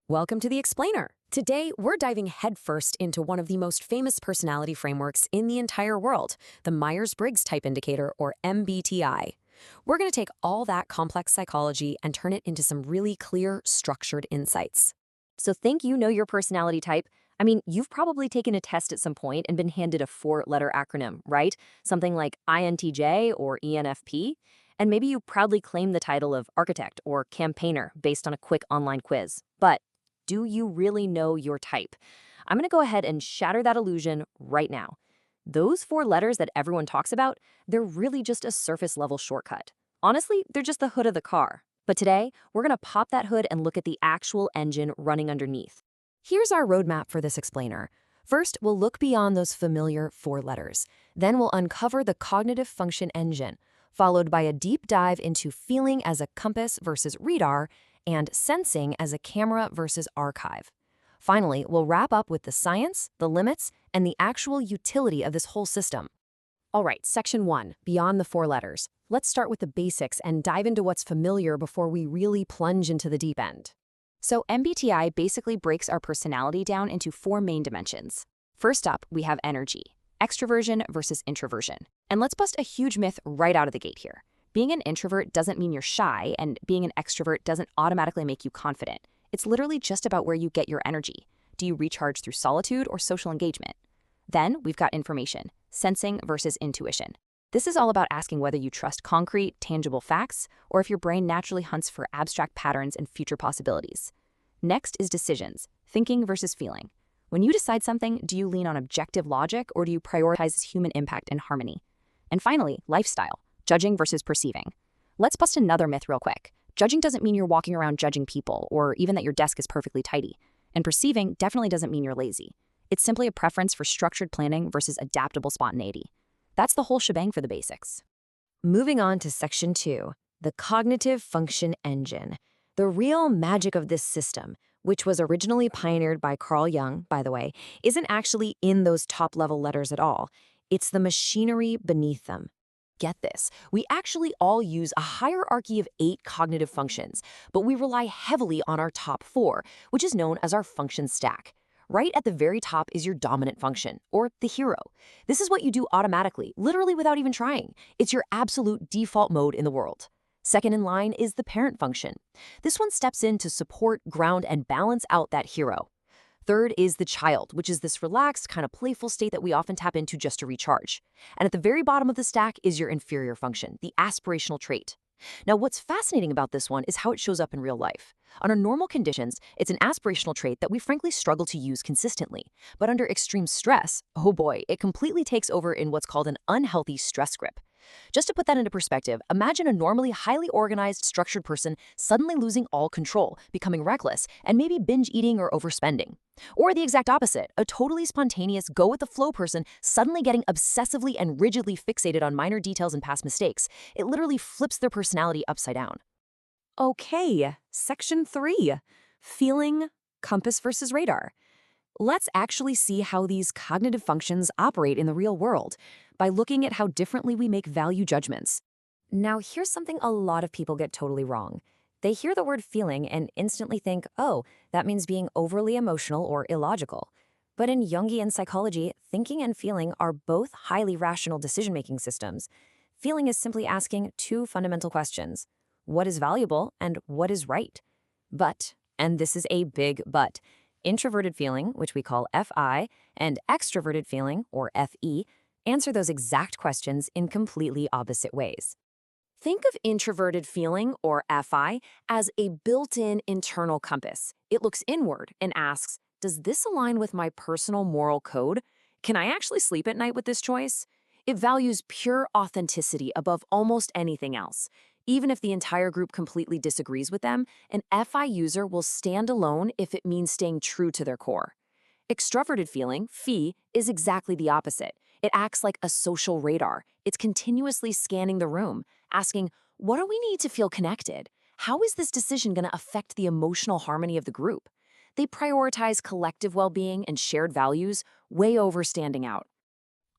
Welcome to The Explainer. Today, we're diving headfirst into one of the most famous personality frameworks in the entire world, the Myers-Briggs Type Indicator, or MBTI. We're going to take all that complex psychology and turn it into some really clear, structured insights. So think you know your personality type? I mean, you've probably taken a test at some point and been handed a four-letter acronym, right? Something like INTJ or ENFP. And maybe you proudly claim the title of architect or campaigner based on a quick online quiz. But do you really know your type? I'm going to go ahead and shatter that illusion right now. Those four letters that everyone talks about, they're really just a surface-level shortcut. Honestly, they're just the hood of the car. But today, we're going to pop that hood and look at the actual engine running underneath. Here's our roadmap for this explainer. First, we'll look beyond those familiar four letters. Then we'll uncover the cognitive function engine, followed by a deep dive into feeling as a compass versus radar and sensing as a camera versus archive. Finally, we'll wrap up with the science, the limits, and the actual utility of this whole system. All right, section 1, beyond the four letters. Let's start with the basics and dive into what's familiar before we really plunge into the deep end. So MBTI basically breaks our personality down into four main dimensions. First up, we have energy, extroversion versus introversion. And let's bust a huge myth right out of the gate here. Being an introvert doesn't mean you're shy, and being an extrovert doesn't automatically make you confident. It's literally just about where you get your energy. Do you recharge through solitude or social engagement? Then we've got information, sensing versus intuition. This is all about asking whether you trust concrete, tangible facts, or if your brain naturally hunts for abstract patterns and future possibilities. Next is decisions, thinking versus feeling. When you decide something, do you lean on objective logic or do you prioritize human impact and harmony? And finally, lifestyle, judging versus perceiving. Let's bust another myth real quick. Judging doesn't mean you're walking around judging people or even that your desk is perfectly tidy. And perceiving definitely doesn't mean you're lazy. It's simply a preference for structured planning versus adaptable spontaneity. That's the whole shebang for the basics. Moving on to section 2, the cognitive function engine. The real magic of this system, which was originally pioneered by Carl Jung, by the way, isn't actually in those top-level letters at all. It's the machinery beneath them. Get this, we actually all use a hierarchy of 8 cognitive functions, but we rely heavily on our top 4, which is known as our function stack. Right at the very top is your dominant function, or the hero. This is what you do automatically, literally without even trying. It's your absolute default mode in the world. Second in line is the parent function. This one steps in to support, ground, and balance out that hero. Third is the child, which is this relaxed, kind of playful state that we often tap into just to recharge. And at the very bottom of the stack is your inferior function, the aspirational trait. Now, what's fascinating about this one is how it shows up in real life. Under normal conditions, it's an aspirational trait that we frankly struggle to use consistently. But under extreme stress, oh boy, it completely takes over in what's called an unhealthy stress grip. Just to put that into perspective, imagine a normally highly organized, structured person suddenly losing all control, becoming reckless, and maybe binge eating or overspending. Or the exact opposite, a totally spontaneous, go-with-the-flow person suddenly getting obsessively and rigidly fixated on minor details and past mistakes. It literally flips their personality upside down. Okay, section 3, feeling, compass versus radar. Let's actually see how these cognitive functions operate in the real world by looking at how differently we make value judgments. Now, here's something a lot of people get totally wrong. They hear the word feeling and instantly think, oh, that means being overly emotional or illogical. But in Jungian psychology, thinking and feeling are both highly rational decision-making systems. Feeling is simply asking 2 fundamental questions. What is valuable and what is right? But, and this is a big but, introverted feeling, which we call FI, and extroverted feeling, or FE, answer those exact questions in completely opposite ways. Think of introverted feeling, or FI, as a built-in internal compass. It looks inward and asks, does this align with my personal moral code? Can I actually sleep at night with this choice? It values pure authenticity above almost anything else. Even if the entire group completely disagrees with them, an FI user will stand alone if it means staying true to their core. Extroverted feeling, FE, is exactly the opposite. It acts like a social radar. It's continuously scanning the room, asking, what do we need to feel connected? How is this decision going to affect the emotional harmony of the group? They prioritize collective well-being and shared values way over standing out.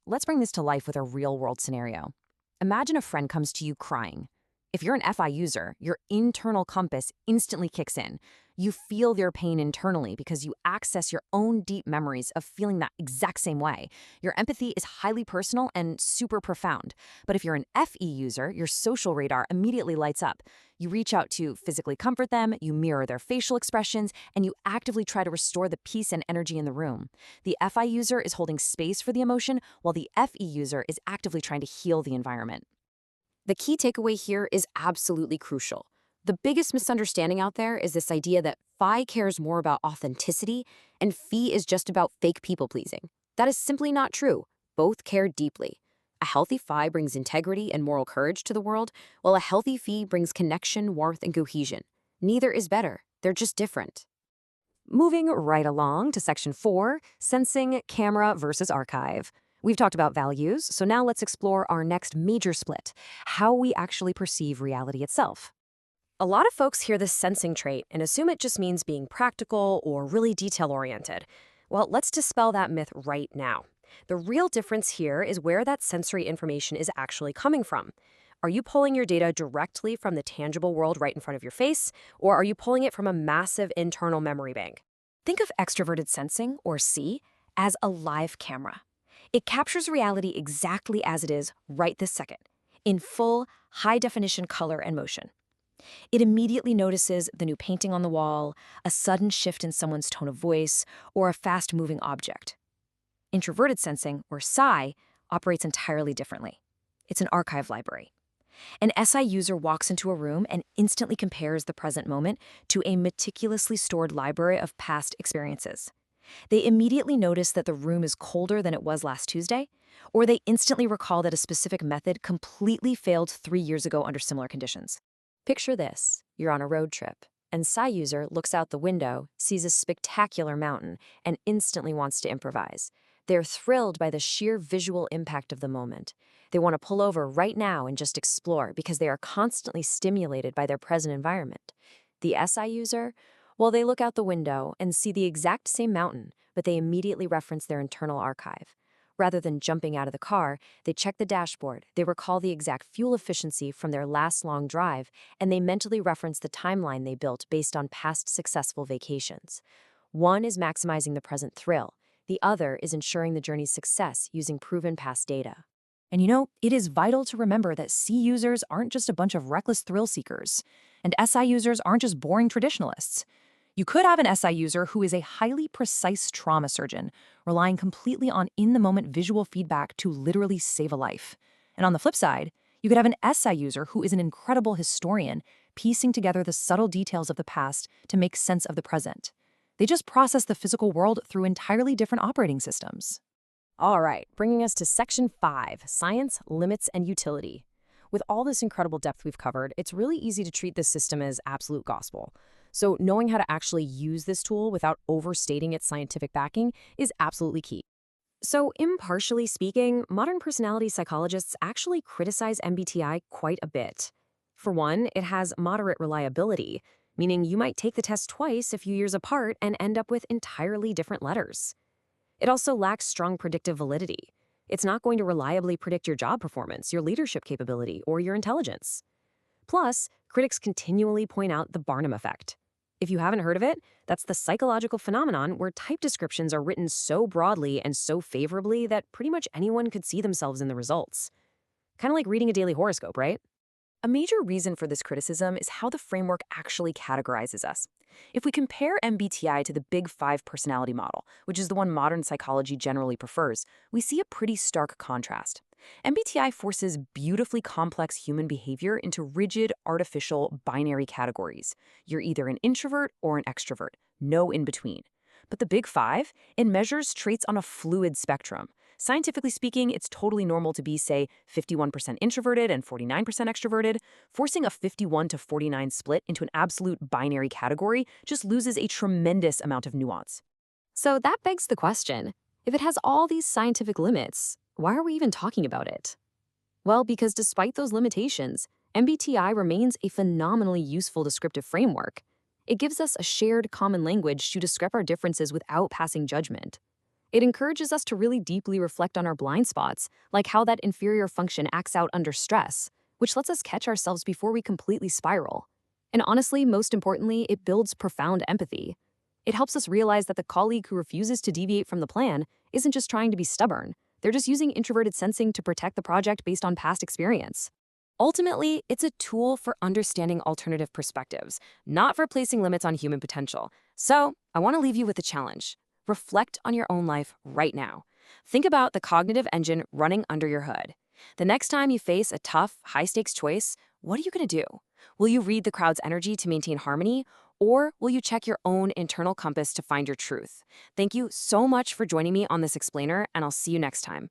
Let's bring this to life with a real-world scenario. Imagine a friend comes to you crying. If you're an FI user, your internal compass instantly kicks in. You feel their pain internally because you access your own deep memories of feeling that exact same way. Your empathy is highly personal and super profound. But if you're an FE user, your social radar immediately lights up. You reach out to physically comfort them, you mirror their facial expressions, and you actively try to restore the peace and energy in the room. The FI user is holding space for the emotion, while the FE user is actively trying to heal the environment. The key takeaway here is absolutely crucial. The biggest misunderstanding out there is this idea that Phi cares more about authenticity and Phi is just about fake people-pleasing. That is simply not true. Both care deeply. A healthy Phi brings integrity and moral courage to the world, while a healthy Phi brings connection, warmth, and cohesion. Neither is better. They're just different. Moving right along to Section 4, Sensing, Camera versus Archive. We've talked about values, so now let's explore our next major split, how we actually perceive reality itself. A lot of folks hear this sensing trait and assume it just means being practical or really detail-oriented. Well, let's dispel that myth right now. The real difference here is where that sensory information is actually coming from. Are you pulling your data directly from the tangible world right in front of your face, or are you pulling it from a massive internal memory bank? Think of extroverted sensing, or C, as a live camera. It captures reality exactly as it is right this second, in full, high-definition color and motion. It immediately notices the new painting on the wall, a sudden shift in someone's tone of voice, or a fast-moving object. Introverted sensing, or Psi, operates entirely differently. It's an archive library. An SI user walks into a room and instantly compares the present moment to a meticulously stored library of past experiences. They immediately notice that the room is colder than it was last Tuesday, or they instantly recall that a specific method completely failed 3 years ago under similar conditions. Picture this. You're on a road trip, and Psi user looks out the window, sees a spectacular mountain, and instantly wants to improvise. They're thrilled by the sheer visual impact of the moment. They want to pull over right now and just explore because they are constantly stimulated by their present environment. The SI user, well, they look out the window and see the exact same mountain, but they immediately reference their internal archive. Rather than jumping out of the car, they check the dashboard, they recall the exact fuel efficiency from their last long drive, and they mentally reference the timeline they built based on past successful vacations. One is maximizing the present thrill. The other is ensuring the journey's success using proven past data. And it is vital to remember that C users aren't just a bunch of reckless thrill seekers, and SI users aren't just boring traditionalists. You could have an SI user who is a highly precise trauma surgeon, relying completely on in-the-moment visual feedback to literally save a life. And on the flip side, you could have an SI user who is an incredible historian, piecing together the subtle details of the past to make sense of the present. They just process the physical world through entirely different operating systems. All right, bringing us to Section 5, Science, Limits, and Utility. With all this incredible depth we've covered, it's really easy to treat this system as absolute gospel. So knowing how to actually use this tool without overstating its scientific backing is absolutely key. So impartially speaking, modern personality psychologists actually criticize MBTI quite a bit. For one, it has moderate reliability, meaning you might take the test twice a few years apart and end up with entirely different letters. It also lacks strong predictive validity. It's not going to reliably predict your job performance, your leadership capability, or your intelligence. Plus, critics continually point out the Barnum effect. If you haven't heard of it, that's the psychological phenomenon where type descriptions are written so broadly and so favorably that pretty much anyone could see themselves in the results. Kind of like reading a daily horoscope, right? A major reason for this criticism is how the framework actually categorizes us. If we compare MBTI to the Big Five personality model, which is the one modern psychology generally prefers, we see a pretty stark contrast. MBTI forces beautifully complex human behavior into rigid, artificial, binary categories. You're either an introvert or an extrovert, no in between. But the Big Five, it measures traits on a fluid spectrum. Scientifically speaking, it's totally normal to be, say, 51% introverted and 49% extroverted. Forcing a 51 to 49 split into an absolute binary category just loses a tremendous amount of nuance. So that begs the question, if it has all these scientific limits, why are we even talking about it? Well, because despite those limitations, MBTI remains a phenomenally useful descriptive framework. It gives us a shared common language to describe our differences without passing judgment. It encourages us to really deeply reflect on our blind spots, like how that inferior function acts out under stress, which lets us catch ourselves before we completely spiral. And honestly, most importantly, it builds profound empathy. It helps us realize that the colleague who refuses to deviate from the plan isn't just trying to be stubborn. They're just using introverted sensing to protect the project based on past experience. Ultimately, it's a tool for understanding alternative perspectives, not for placing limits on human potential. So, I want to leave you with a challenge. Reflect on your own life right now. Think about the cognitive engine running under your hood. The next time you face a tough, high-stakes choice, what are you going to do? Will you read the crowd's energy to maintain harmony, or will you check your own internal compass to find your truth? Thank you so much for joining me on this explainer, and I'll see you next time.